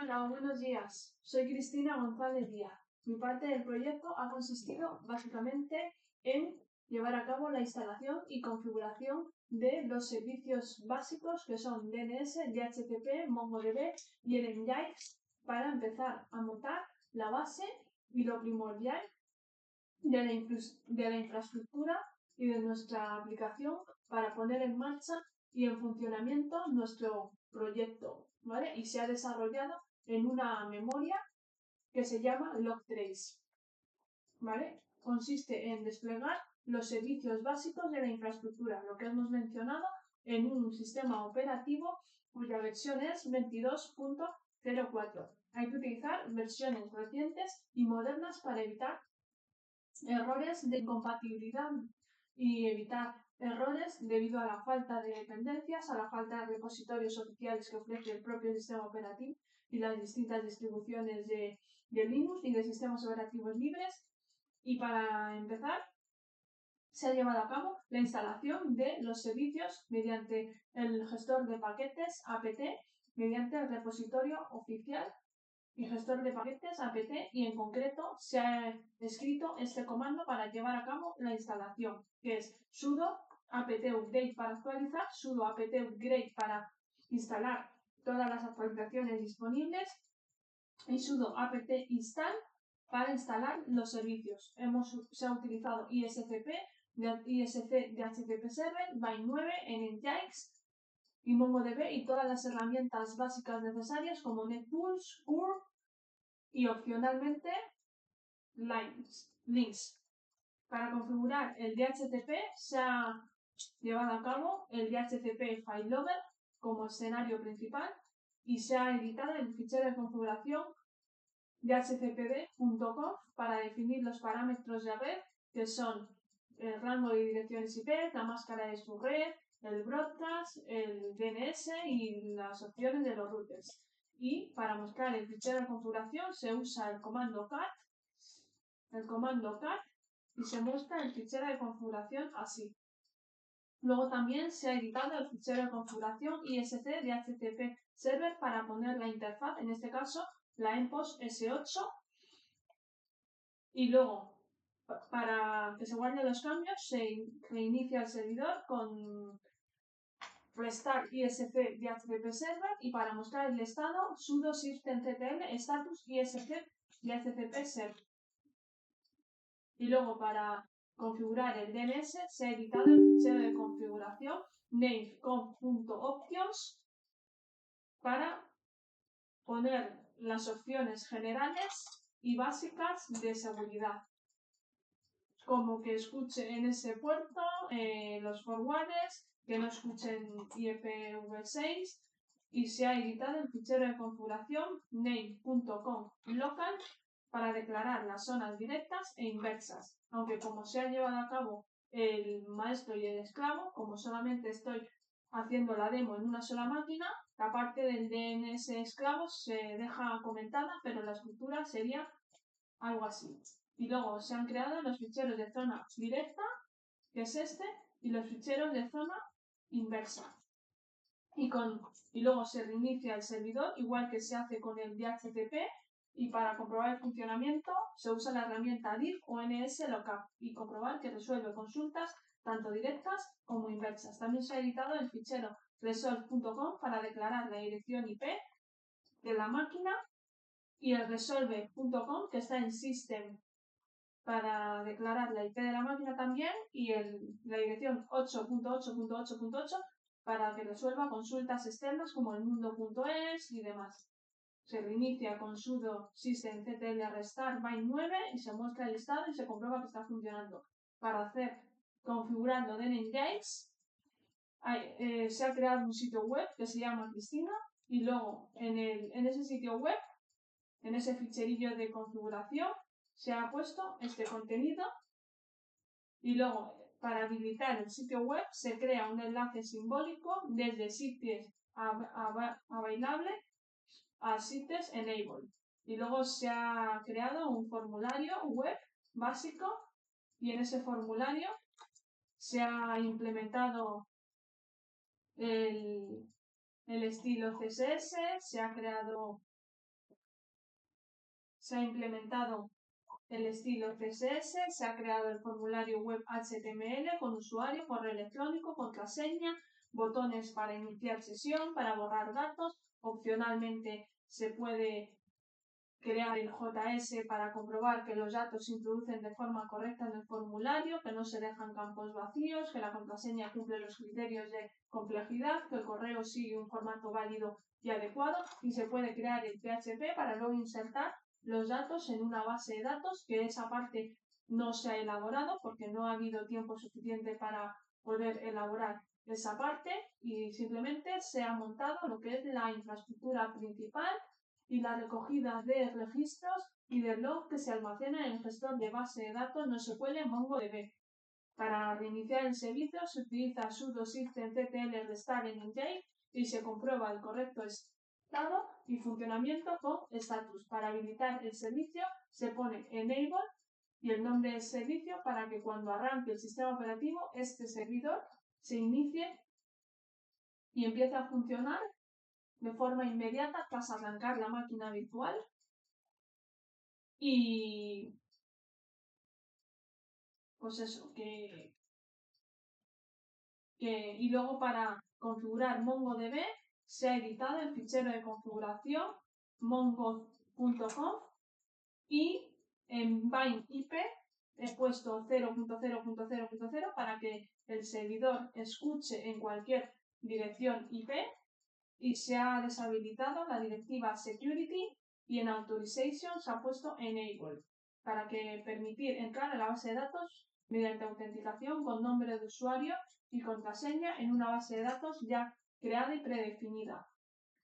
Hola, buenos días. Soy Cristina González Díaz. Mi parte del proyecto ha consistido básicamente en llevar a cabo la instalación y configuración de los servicios básicos que son DNS, DHCP, MongoDB y el Nginx para empezar a montar la base y lo primordial de la infraestructura y de nuestra aplicación para poner en marcha y en funcionamiento nuestro proyecto, ¿vale? Y se ha desarrollado en una memoria que se llama Logtrace, ¿vale? Consiste en desplegar los servicios básicos de la infraestructura, lo que hemos mencionado, en un sistema operativo cuya versión es 22.04. Hay que utilizar versiones recientes y modernas para evitar errores de incompatibilidad y evitar errores debido a la falta de dependencias, a la falta de repositorios oficiales que ofrece el propio sistema operativo y las distintas distribuciones de Linux y de sistemas operativos libres. Y para empezar, se ha llevado a cabo la instalación de los servicios mediante el gestor de paquetes apt, mediante el repositorio oficial y gestor de paquetes apt, y en concreto se ha escrito este comando para llevar a cabo la instalación, que es sudo apt update para actualizar, sudo apt upgrade para instalar todas las actualizaciones disponibles y sudo apt install para instalar los servicios. Se ha utilizado ISCP, ISC DHCP Server, Vine 9 en Nginx y MongoDB y todas las herramientas básicas necesarias como NetTools, Curve y opcionalmente links. Para configurar el DHCP se ha llevado a cabo el DHCP Failover como escenario principal y se ha editado el fichero de configuración dhcpd.conf para definir los parámetros de red que son el rango de direcciones IP, la máscara de su red, el broadcast, el DNS y las opciones de los routers. Y para mostrar el fichero de configuración se usa el comando cat y se muestra el fichero de configuración así. Luego también se ha editado el fichero de configuración ISC DHCP Server para poner la interfaz, en este caso la ENPOS S8. Y luego, para que se guarden los cambios, se reinicia el servidor con restart ISC DHCP Server y para mostrar el estado, sudo systemctl status ISC DHCP Server. Y luego para configurar el DNS se ha editado el fichero de configuración nameconf.options para poner las opciones generales y básicas de seguridad, como que escuche en ese puerto los forwarders, que no escuchen IPv6, y se ha editado el fichero de configuración name.conf.local para declarar las zonas directas e inversas, aunque como se ha llevado a cabo el maestro y el esclavo, como solamente estoy haciendo la demo en una sola máquina, la parte del DNS esclavo se deja comentada, pero la estructura sería algo así. Y luego se han creado los ficheros de zona directa, que es este, y los ficheros de zona inversa. Y luego se reinicia el servidor, igual que se hace con el DHCP, y para comprobar el funcionamiento se usa la herramienta diff o nslookup y comprobar que resuelve consultas tanto directas como inversas. También se ha editado el fichero resolve.com para declarar la dirección IP de la máquina y el resolve.com que está en system para declarar la IP de la máquina también y la dirección 8.8.8.8 para que resuelva consultas externas como el mundo.es y demás. Se reinicia con sudo systemctl restart Vine 9 y se muestra el estado y se comprueba que está funcionando. Para hacer configurando de Nginx se ha creado un sitio web que se llama Cristina y luego en ese sitio web, en ese ficherillo de configuración, se ha puesto este contenido y luego para habilitar el sitio web se crea un enlace simbólico desde sitios available a sitios enable y luego se ha creado un formulario web básico y en ese formulario se ha implementado el estilo CSS, se ha creado se ha implementado el estilo CSS, se ha creado el formulario web HTML con usuario, correo electrónico, contraseña, botones para iniciar sesión, para borrar datos. Opcionalmente se puede crear el JS para comprobar que los datos se introducen de forma correcta en el formulario, que no se dejan campos vacíos, que la contraseña cumple los criterios de complejidad, que el correo sigue un formato válido y adecuado, y se puede crear el PHP para luego insertar los datos en una base de datos, que esa parte no se ha elaborado porque no ha habido tiempo suficiente para poder elaborar esa parte, y simplemente se ha montado lo que es la infraestructura principal y la recogida de registros y del log que se almacena en el gestor de base de datos NoSQL MongoDB. Para reiniciar el servicio se utiliza sudo systemctl restart engine y se comprueba el correcto estado y funcionamiento con status. Para habilitar el servicio se pone enable y el nombre del servicio para que cuando arranque el sistema operativo este servidor se inicie y empiece a funcionar de forma inmediata tras arrancar la máquina virtual. Y pues eso, y luego para configurar MongoDB se ha editado el fichero de configuración mongo.conf y en bind IP he puesto 0.0.0.0 para que el servidor escuche en cualquier dirección IP, y se ha deshabilitado la directiva security y en authorization se ha puesto enable para que permitir entrar a la base de datos mediante autenticación con nombre de usuario y contraseña en una base de datos ya creada y predefinida.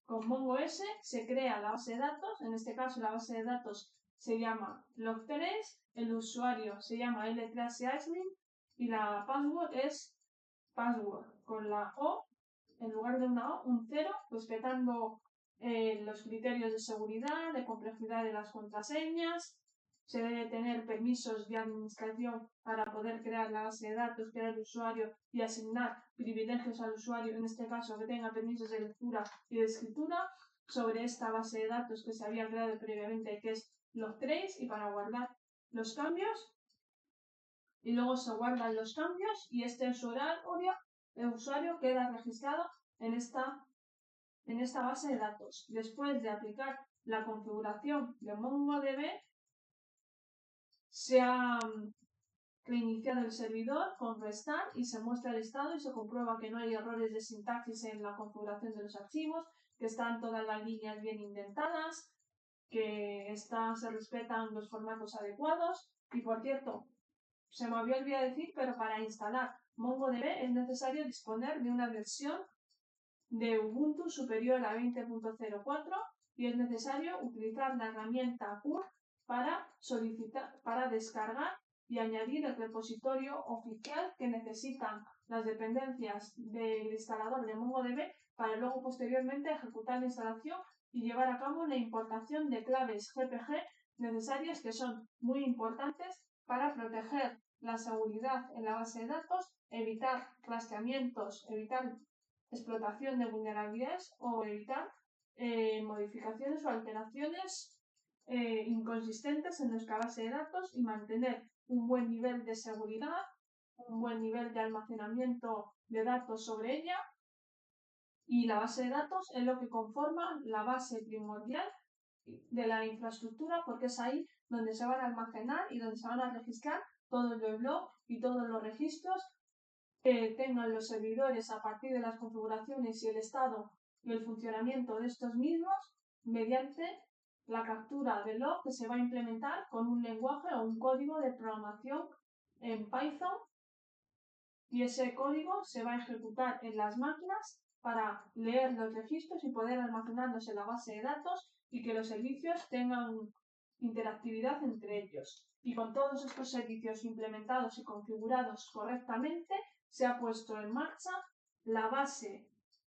Con MongoS se crea la base de datos, en este caso la base de datos se llama log3, el usuario se llama L3Ashley y la password es password con la O, en lugar de una O, un 0, respetando los criterios de seguridad, de complejidad de las contraseñas. Se debe tener permisos de administración para poder crear la base de datos, crear el usuario y asignar privilegios al usuario, en este caso que tenga permisos de lectura y de escritura sobre esta base de datos que se había creado previamente, que es log3, y para guardar los cambios. Y luego se guardan los cambios y este usuario queda registrado en esta base de datos. Después de aplicar la configuración de MongoDB, se ha reiniciado el servidor con restart y se muestra el estado y se comprueba que no hay errores de sintaxis en la configuración de los archivos, que están todas las líneas bien indentadas, que se respetan los formatos adecuados. Y por cierto, se me había olvidado decir, pero para instalar MongoDB es necesario disponer de una versión de Ubuntu superior a 20.04 y es necesario utilizar la herramienta pur para descargar y añadir el repositorio oficial que necesitan las dependencias del instalador de MongoDB para luego posteriormente ejecutar la instalación y llevar a cabo la importación de claves GPG necesarias, que son muy importantes para proteger la seguridad en la base de datos, evitar rastreamientos, evitar explotación de vulnerabilidades o evitar modificaciones o alteraciones inconsistentes en nuestra base de datos y mantener un buen nivel de seguridad, un buen nivel de almacenamiento de datos sobre ella. Y la base de datos es lo que conforma la base primordial de la infraestructura, porque es ahí donde se van a almacenar y donde se van a registrar todos los logs y todos los registros que tengan los servidores a partir de las configuraciones y el estado y el funcionamiento de estos mismos, mediante la captura de log que se va a implementar con un lenguaje o un código de programación en Python, y ese código se va a ejecutar en las máquinas para leer los registros y poder almacenarlos en la base de datos y que los servicios tengan interactividad entre ellos. Y con todos estos servicios implementados y configurados correctamente, se ha puesto en marcha la base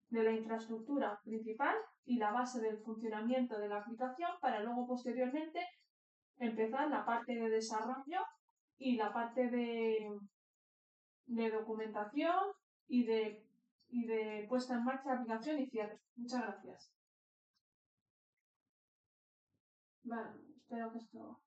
de la infraestructura principal y la base del funcionamiento de la aplicación para luego posteriormente empezar la parte de desarrollo y la parte de documentación y de puesta en marcha de aplicación y cierre. Muchas gracias. Vale. espero que esto